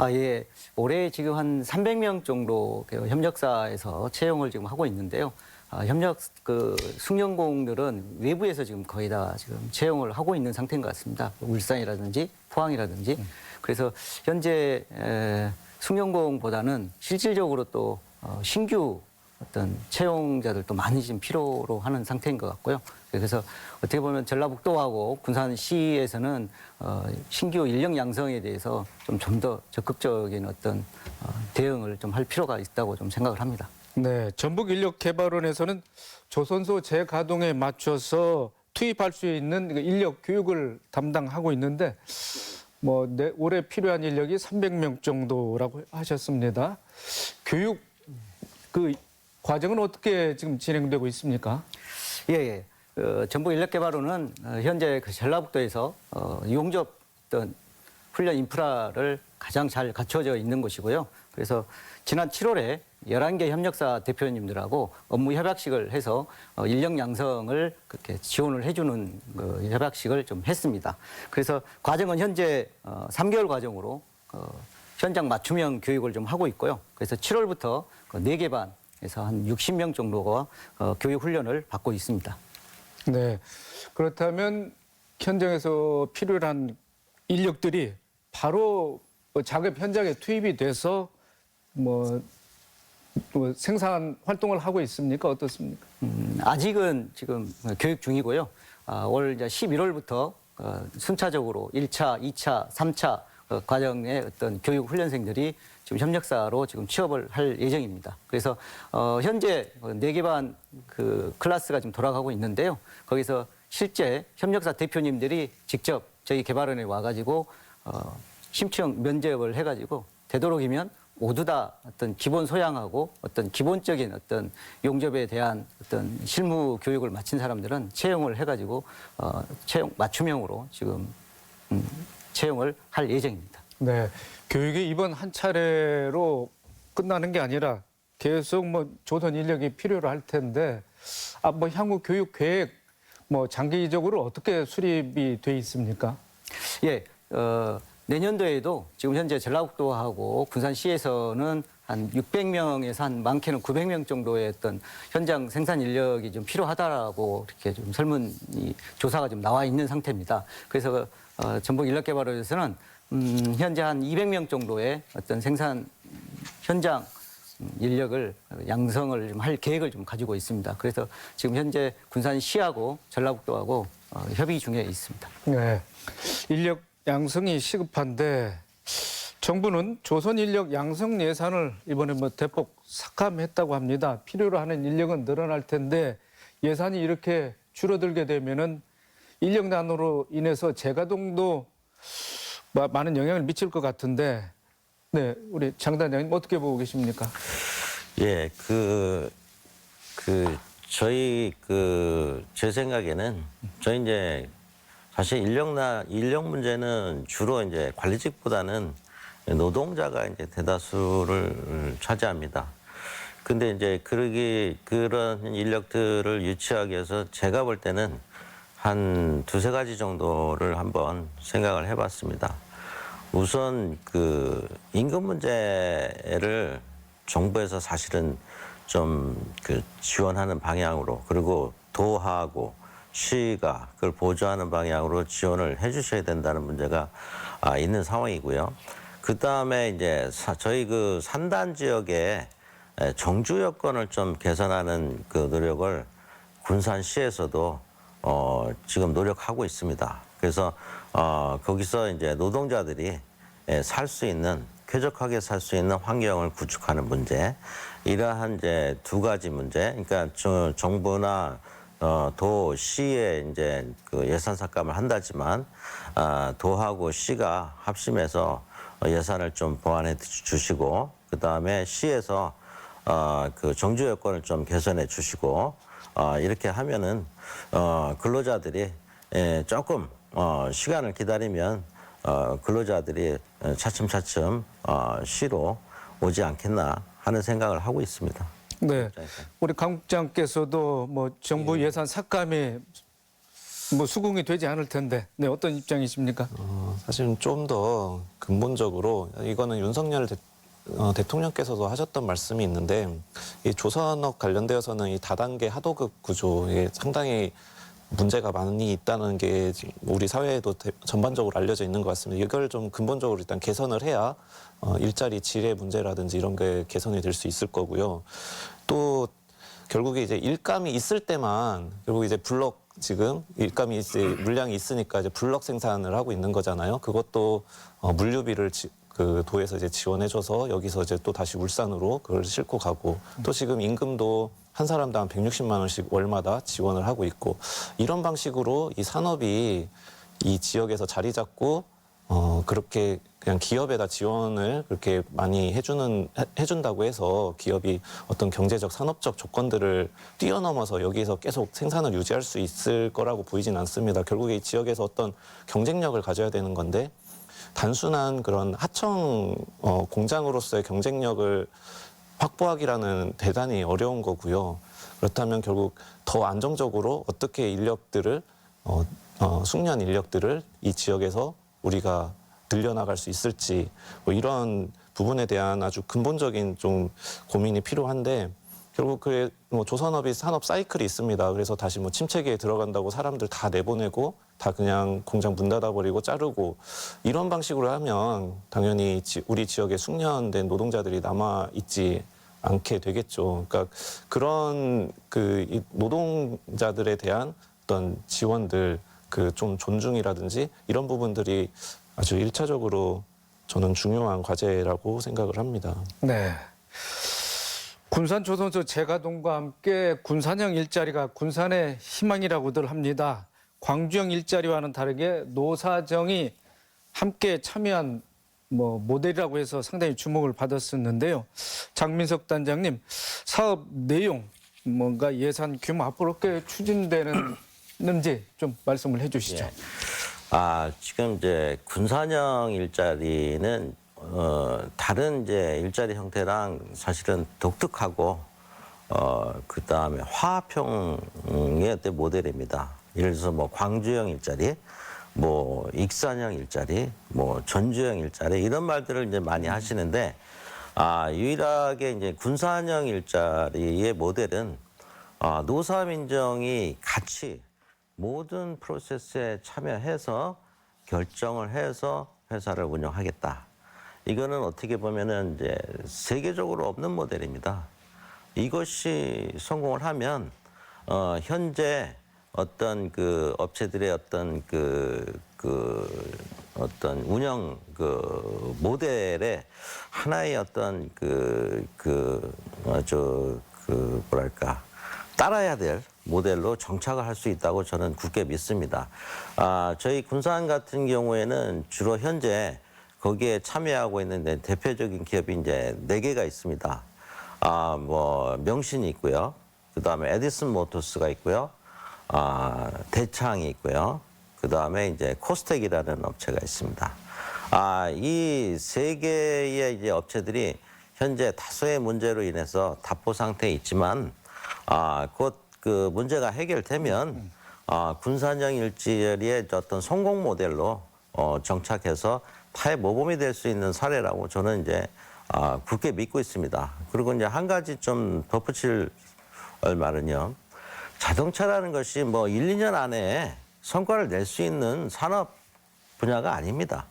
예. 올해 지금 한 300명 정도 그 협력사에서 채용을 지금 하고 있는데요. 숙련공들은 외부에서 지금 거의 다 지금 채용을 하고 있는 상태인 것 같습니다. 울산이라든지 포항이라든지. 그래서 현재 숙련공보다는 실질적으로 또 신규 어떤 채용자들도 많이 지금 필요로 하는 상태인 것 같고요. 그래서 어떻게 보면 전라북도하고 군산시에서는 신규 인력 양성에 대해서 좀 더 적극적인 어떤 대응을 좀 할 필요가 있다고 좀 생각을 합니다. 네, 전북인력개발원에서는 조선소 재가동에 맞춰서 투입할 수 있는 인력 교육을 담당하고 있는데 뭐 올해 필요한 인력이 300명 정도라고 하셨습니다. 교육 그 과정은 어떻게 지금 진행되고 있습니까? 예. 전북인력개발원은 현재 그 전라북도에서 용접 어떤 훈련 인프라를 가장 잘 갖춰져 있는 곳이고요. 그래서 지난 7월에 11개 협력사 대표님들하고 업무 협약식을 해서 인력 양성을 그렇게 지원을 해주는 그 협약식을 좀 했습니다. 그래서 과정은 현재 3개월 과정으로 현장 맞춤형 교육을 좀 하고 있고요. 그래서 7월부터 4개 반에서 한 60명 정도가 교육 훈련을 받고 있습니다. 네, 그렇다면 현장에서 필요한 인력들이 바로 작업 현장에 투입이 돼서 뭐 생산 활동을 하고 있습니까? 어떻습니까? 아직은 지금 교육 중이고요. 올 이제 11월부터 순차적으로 1차, 2차, 3차 과정의 어떤 교육 훈련생들이 지금 협력사로 지금 취업을 할 예정입니다. 그래서 현재 4개 반 그 클래스가 지금 돌아가고 있는데요. 거기서 실제 협력사 대표님들이 직접 저희 개발원에 와가지고 심층 면접을 해가지고 되도록이면 모두 다 어떤 기본 소양하고 어떤 기본적인 어떤 용접에 대한 어떤 실무 교육을 마친 사람들은 채용을 해가지고 채용 맞춤형으로 지금 채용을 할 예정입니다. 네, 교육이 이번 한 차례로 끝나는 게 아니라 계속 뭐 조선 인력이 필요로 할 텐데, 뭐 향후 교육 계획 뭐 장기적으로 어떻게 수립이 돼 있습니까? 예, 내년도에도 지금 현재 전라북도하고 군산시에서는 한 600명에서 한 많게는 900명 정도의 어떤 현장 생산 인력이 좀 필요하다라고 이렇게 좀 설문이 조사가 좀 나와 있는 상태입니다. 그래서 전북 인력개발원에서는 현재 한 200명 정도의 어떤 생산 현장 인력을 양성을 좀 할 계획을 좀 가지고 있습니다. 그래서 지금 현재 군산시하고 전라북도하고 협의 중에 있습니다. 네, 인력 양성이 시급한데 정부는 조선 인력 양성 예산을 이번에 뭐 대폭 삭감했다고 합니다. 필요로 하는 인력은 늘어날 텐데 예산이 이렇게 줄어들게 되면은 인력난으로 인해서 재가동도 많은 영향을 미칠 것 같은데, 네, 우리 장 단장님 어떻게 보고 계십니까? 예, 제 생각에는 저희 이제 사실 인력 문제는 주로 이제 관리직보다는 노동자가 이제 대다수를 차지합니다. 근데 이제 그런 인력들을 유치하기 위해서 제가 볼 때는 한 두세 가지 정도를 한번 생각을 해봤습니다. 우선 임금 문제를 정부에서 사실은 좀 지원하는 방향으로, 그리고 도하고 시가 그걸 보조하는 방향으로 지원을 해주셔야 된다는 문제가 있는 상황이고요. 그 다음에 이제 저희 산단 지역의 정주 여건을 좀 개선하는 노력을 군산시에서도 지금 노력하고 있습니다. 그래서 거기서 이제 노동자들이 쾌적하게 살 수 있는 환경을 구축하는 문제, 이러한 이제 두 가지 문제, 그러니까 정부나 도, 시에 이제 예산 삭감을 한다지만 도하고 시가 합심해서 예산을 좀 보완해 주시고, 그 다음에 시에서 정주 여건을 좀 개선해 주시고, 이렇게 하면은 근로자들이 조금 시간을 기다리면 근로자들이 차츰차츰 시로 오지 않겠나 하는 생각을 하고 있습니다. 네, 우리 강 국장께서도 뭐 정부 예산 삭감이 뭐 수긍이 되지 않을 텐데, 네, 어떤 입장이십니까? 사실은 좀 더 근본적으로 이거는 윤석열 대통령께서도 하셨던 말씀이 있는데, 이 조선업 관련되어서는 이 다단계 하도급 구조에 상당히 문제가 많이 있다는 게 우리 사회에도 전반적으로 알려져 있는 것 같습니다. 이걸 좀 근본적으로 일단 개선을 해야 일자리 질의 문제라든지 이런 게 개선이 될 수 있을 거고요. 또 결국에 이제 일감이 있을 때만, 결국 이제 블럭 지금 일감이 이제 물량이 있으니까 이제 블럭 생산을 하고 있는 거잖아요. 그것도 물류비를 도에서 이제 지원해줘서 여기서 이제 또 다시 울산으로 그걸 싣고 가고, 또 지금 임금도 한 사람당 160만 원씩 월마다 지원을 하고 있고, 이런 방식으로 이 산업이 이 지역에서 자리 잡고 그렇게 그냥 기업에다 지원을 그렇게 많이 해준다고 해서 기업이 어떤 경제적 산업적 조건들을 뛰어넘어서 여기서 계속 생산을 유지할 수 있을 거라고 보이진 않습니다. 결국에 이 지역에서 어떤 경쟁력을 가져야 되는 건데, 단순한 그런 하청 공장으로서의 경쟁력을 확보하기라는 대단히 어려운 거고요. 그렇다면 결국 더 안정적으로 어떻게 인력들을 숙련 인력들을 이 지역에서 우리가 늘려나갈 수 있을지, 뭐 이런 부분에 대한 아주 근본적인 좀 고민이 필요한데, 결국 뭐 조선업이 산업 사이클이 있습니다. 그래서 다시 뭐 침체기에 들어간다고 사람들 다 내보내고 다 그냥 공장 문 닫아버리고 자르고, 이런 방식으로 하면 당연히 우리 지역에 숙련된 노동자들이 남아 있지 않게 되겠죠. 그러니까 그런 이 노동자들에 대한 어떤 지원들, 좀 존중이라든지 이런 부분들이 아주 일차적으로 저는 중요한 과제라고 생각을 합니다. 네. 군산 조선소 재가동과 함께 군산형 일자리가 군산의 희망이라고들 합니다. 광주형 일자리와는 다르게 노사정이 함께 참여한 뭐 모델이라고 해서 상당히 주목을 받았었는데요. 장민석 단장님, 사업 내용, 뭔가 예산 규모 앞으로 어떻게 추진되는지 좀 말씀을 해주시죠. 예. 지금 이제 군산형 일자리는 다른 이제 일자리 형태랑 사실은 독특하고 그 다음에 화합형의 어떤 모델입니다. 예를 들어서 뭐 광주형 일자리, 뭐 익산형 일자리, 뭐 전주형 일자리 이런 말들을 이제 많이 하시는데 유일하게 이제 군산형 일자리의 모델은 노사민정이 같이 모든 프로세스에 참여해서 결정을 해서 회사를 운영하겠다. 이거는 어떻게 보면은 이제 세계적으로 없는 모델입니다. 이것이 성공을 하면 현재 어떤 그 업체들의 어떤 어떤 운영 모델의 하나의 어떤 뭐랄까 따라야 될 모델로 정착을 할 수 있다고 저는 굳게 믿습니다. 저희 군산 같은 경우에는 주로 현재 거기에 참여하고 있는 대표적인 기업이 이제 4개가 있습니다. 뭐 명신이 있고요. 그다음에 에디슨 모터스가 있고요. 대창이 있고요. 그다음에 이제 코스텍이라는 업체가 있습니다. 이 3개의 이제 업체들이 현재 다소의 문제로 인해서 답보 상태에 있지만 곧 그 문제가 해결되면 군산형 일자리의 어떤 성공 모델로 정착해서 타의 모범이 될 수 있는 사례라고 저는 이제 굳게 믿고 있습니다. 그리고 이제 한 가지 좀 덧붙일 말은요. 자동차라는 것이 뭐 1, 2년 안에 성과를 낼 수 있는 산업 분야가 아닙니다.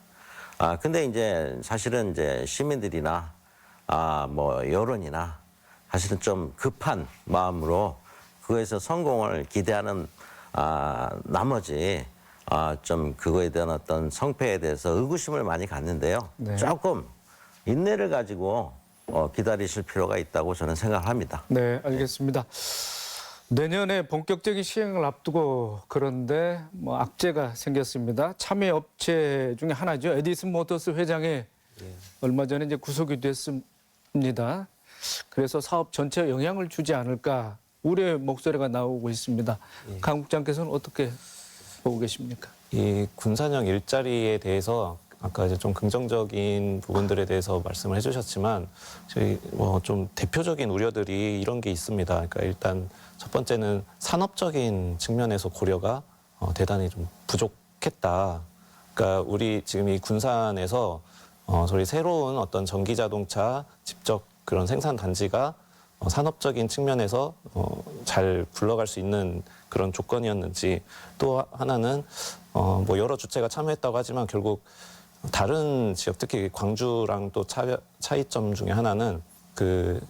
근데 이제 사실은 이제 시민들이나 뭐 여론이나 사실은 좀 급한 마음으로 그거에서 성공을 기대하는 나머지 좀 그거에 대한 어떤 성패에 대해서 의구심을 많이 갖는데요. 네. 조금 인내를 가지고 기다리실 필요가 있다고 저는 생각합니다. 네, 알겠습니다. 내년에 본격적인 시행을 앞두고 그런데 뭐 악재가 생겼습니다. 참여 업체 중에 하나죠. 에디슨 모터스 회장이 얼마 전에 이제 구속이 됐습니다. 그래서 사업 전체에 영향을 주지 않을까 우려의 목소리가 나오고 있습니다. 강 국장께서는 어떻게 보고 계십니까? 이 군산형 일자리에 대해서 아까 이제 좀 긍정적인 부분들에 대해서 말씀을 해주셨지만 저희 뭐 좀 대표적인 우려들이 이런 게 있습니다. 그러니까 일단 첫 번째는 산업적인 측면에서 고려가 대단히 좀 부족했다. 그러니까 우리 지금 이 군산에서 저희 새로운 어떤 전기 자동차 직접 그런 생산 단지가 산업적인 측면에서 잘 굴러갈 수 있는 그런 조건이었는지 또 하나는 뭐 여러 주체가 참여했다고 하지만 결국 다른 지역 특히 광주랑 또 차이점 중에 하나는 그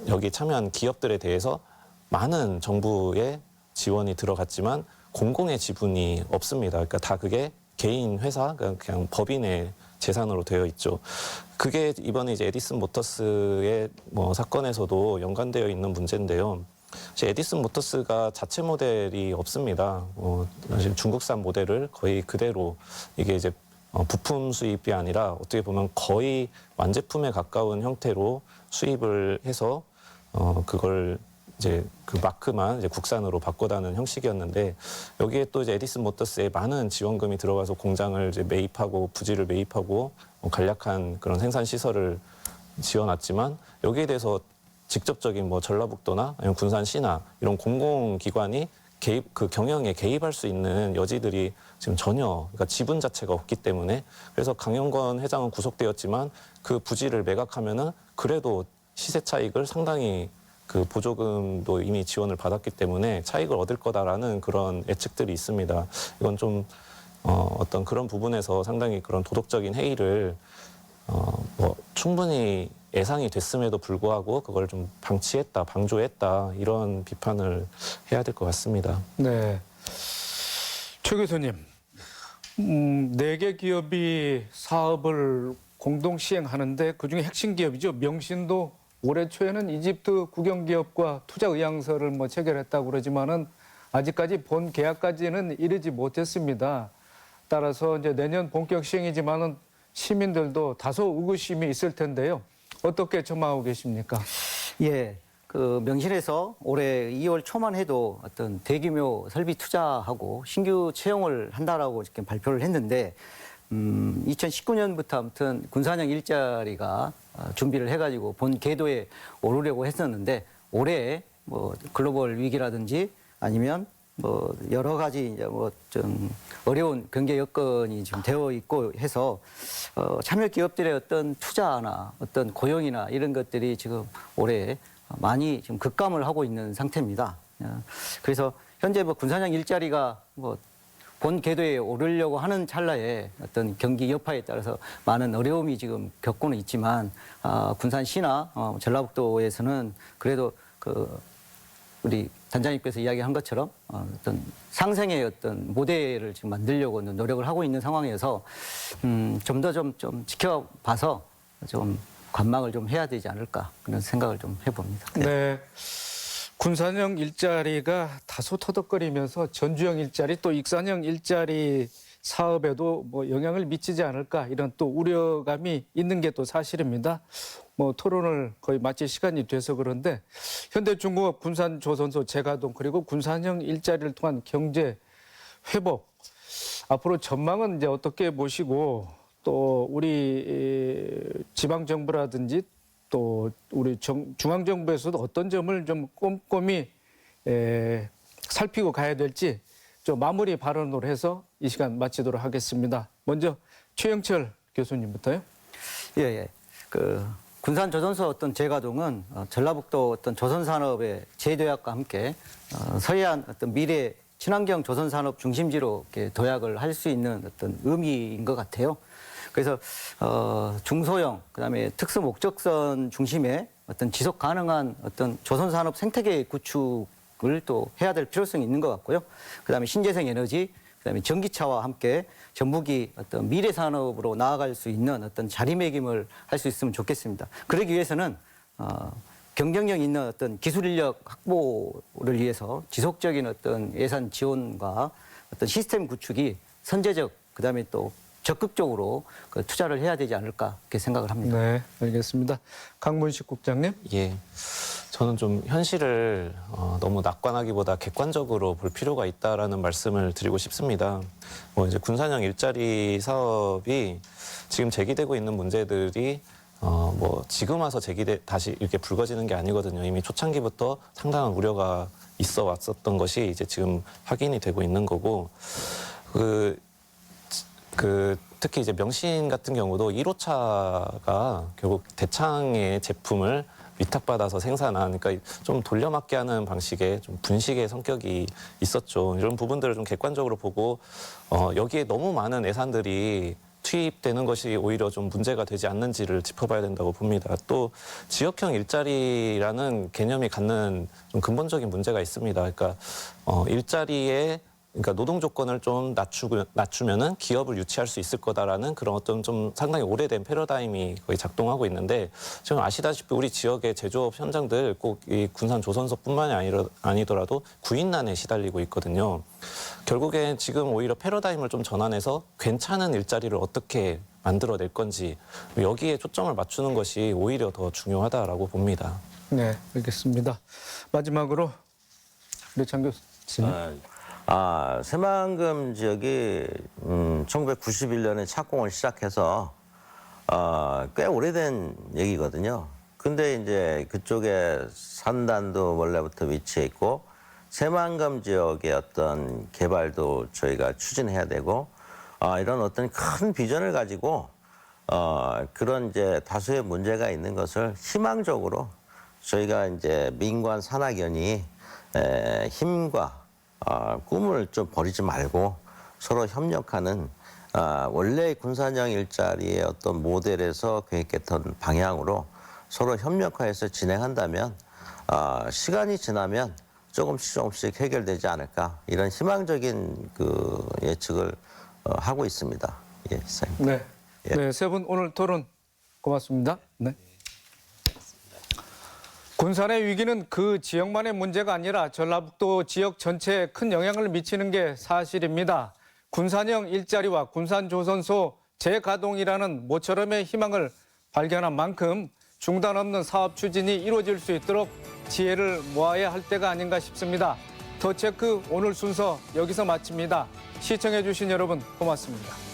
여기 참여한 기업들에 대해서 많은 정부의 지원이 들어갔지만 공공의 지분이 없습니다. 그러니까 다 그게 개인 회사 그냥 법인의 재산으로 되어 있죠. 그게 이번에 이제 에디슨 모터스의 뭐 사건에서도 연관되어 있는 문제인데요. 에디슨 모터스가 자체 모델이 없습니다. 사실 중국산 모델을 거의 그대로 이게 이제 부품 수입이 아니라 어떻게 보면 거의 완제품에 가까운 형태로 수입을 해서 그걸 이제 그 마크만 이제 국산으로 바꿔다는 형식이었는데 여기에 또 이제 에디슨 모터스에 많은 지원금이 들어가서 공장을 이제 매입하고 부지를 매입하고 간략한 그런 생산 시설을 지어놨지만 여기에 대해서 직접적인 뭐 전라북도나 아니면 군산시나 이런 공공기관이 개입 그 경영에 개입할 수 있는 여지들이 지금 전혀 그러니까 지분 자체가 없기 때문에 그래서 강영건 회장은 구속되었지만 그 부지를 매각하면은 그래도 시세 차익을 상당히 그 보조금도 이미 지원을 받았기 때문에 차익을 얻을 거다라는 그런 예측들이 있습니다. 이건 좀 어떤 그런 부분에서 상당히 그런 도덕적인 해이를 뭐 충분히 예상이 됐음에도 불구하고 그걸 좀 방치했다, 방조했다 이런 비판을 해야 될 것 같습니다. 네, 최 교수님, 4개 기업이 사업을 공동 시행하는데 그중에 핵심 기업이죠. 명신도 올해 초에는 이집트 국영기업과 투자 의향서를 뭐 체결했다고 그러지만은 아직까지 본 계약까지는 이르지 못했습니다. 따라서 이제 내년 본격 시행이지만은 시민들도 다소 의구심이 있을 텐데요. 어떻게 전망하고 계십니까? 예, 그 명신에서 올해 2월 초만 해도 어떤 대규모 설비 투자하고 신규 채용을 한다라고 이렇게 발표를 했는데 2019년부터 아무튼 군산형 일자리가 준비를 해가지고 본 궤도에 오르려고 했었는데 올해 뭐 글로벌 위기라든지 아니면 뭐 여러 가지 이제 뭐 좀 어려운 경제 여건이 지금 되어 있고 해서 참여 기업들의 어떤 투자나 어떤 고용이나 이런 것들이 지금 올해 많이 지금 급감을 하고 있는 상태입니다. 그래서 현재 뭐 군산형 일자리가 뭐 본 궤도에 오르려고 하는 찰나에 어떤 경기 여파에 따라서 많은 어려움이 지금 겪고는 있지만 군산시나 전라북도에서는 그래도 그 우리 단장님께서 이야기한 것처럼 어떤 상생의 어떤 모델을 지금 만들려고 노력을 하고 있는 상황이어서 좀 더 좀 지켜봐서 좀 관망을 좀 해야 되지 않을까 그런 생각을 좀 해봅니다. 네. 군산형 일자리가 다소 터덕거리면서 전주형 일자리 또 익산형 일자리 사업에도 뭐 영향을 미치지 않을까 이런 또 우려감이 있는 게 또 사실입니다. 뭐 토론을 거의 마칠 시간이 돼서 그런데 현대중공업 군산조선소 재가동 그리고 군산형 일자리를 통한 경제 회복 앞으로 전망은 이제 어떻게 보시고 또 우리 지방 정부라든지 또 우리 중앙 정부에서도 어떤 점을 좀 꼼꼼히 살피고 가야 될지 좀 마무리 발언으로 해서 이 시간 마치도록 하겠습니다. 먼저 최영철 교수님부터요. 예. 그 군산조선소 어떤 재가동은 전라북도 어떤 조선산업의 재도약과 함께 서해안 어떤 미래 친환경 조선산업 중심지로 이렇게 도약을 할 수 있는 어떤 의미인 것 같아요. 그래서 중소형 그다음에 특수 목적선 중심의 어떤 지속 가능한 어떤 조선산업 생태계 구축을 또 해야 될 필요성이 있는 것 같고요. 그다음에 신재생 에너지, 그다음에 전기차와 함께 전북이 어떤 미래 산업으로 나아갈 수 있는 어떤 자리매김을 할 수 있으면 좋겠습니다. 그러기 위해서는 경쟁력 있는 어떤 기술 인력 확보를 위해서 지속적인 어떤 예산 지원과 어떤 시스템 구축이 선제적 그다음에 또 적극적으로 그 투자를 해야 되지 않을까 그렇게 생각을 합니다. 네, 알겠습니다. 강문식 국장님. 예. 저는 좀 현실을 너무 낙관하기보다 객관적으로 볼 필요가 있다라는 말씀을 드리고 싶습니다. 뭐 이제 군산형 일자리 사업이 지금 제기되고 있는 문제들이 뭐 지금 와서 다시 이렇게 불거지는 게 아니거든요. 이미 초창기부터 상당한 우려가 있어 왔었던 것이 이제 지금 확인이 되고 있는 거고 특히 이제 명신 같은 경우도 1호차가 결국 대창의 제품을 위탁받아서 생산한, 그러니까 좀 돌려막기 하는 방식의 좀 분식의 성격이 있었죠. 이런 부분들을 좀 객관적으로 보고 여기에 너무 많은 예산들이 투입되는 것이 오히려 좀 문제가 되지 않는지를 짚어봐야 된다고 봅니다. 또 지역형 일자리라는 개념이 갖는 좀 근본적인 문제가 있습니다. 그러니까 그러니까 노동 조건을 좀 낮추면은 기업을 유치할 수 있을 거다라는 그런 어떤 좀 상당히 오래된 패러다임이 거의 작동하고 있는데 지금 아시다시피 우리 지역의 제조업 현장들 꼭 이 군산 조선소뿐만이 아니더라도 구인난에 시달리고 있거든요. 결국엔 지금 오히려 패러다임을 좀 전환해서 괜찮은 일자리를 어떻게 만들어낼 건지 여기에 초점을 맞추는 것이 오히려 더 중요하다라고 봅니다. 네, 알겠습니다. 마지막으로 류창 교수님. 새만금 지역이 1991년에 착공을 시작해서 꽤 오래된 얘기거든요. 근데 이제 그쪽에 산단도 원래부터 위치해 있고 새만금 지역의 어떤 개발도 저희가 추진해야 되고 이런 어떤 큰 비전을 가지고 그런 이제 다수의 문제가 있는 것을 희망적으로 저희가 이제 민관 산학연이 힘과 꿈을 좀 버리지 말고 서로 협력하는 원래 군산형 일자리의 어떤 모델에서 계획했던 방향으로 서로 협력해서 진행한다면 시간이 지나면 조금씩 해결되지 않을까 이런 희망적인 그 예측을 하고 있습니다. 예, 이상입니다. 네, 네, 세 분 오늘 토론 고맙습니다. 네. 군산의 위기는 그 지역만의 문제가 아니라 전라북도 지역 전체에 큰 영향을 미치는 게 사실입니다. 군산형 일자리와 군산조선소 재가동이라는 모처럼의 희망을 발견한 만큼 중단 없는 사업 추진이 이루어질 수 있도록 지혜를 모아야 할 때가 아닌가 싶습니다. 더 체크 오늘 순서 여기서 마칩니다. 시청해주신 여러분 고맙습니다.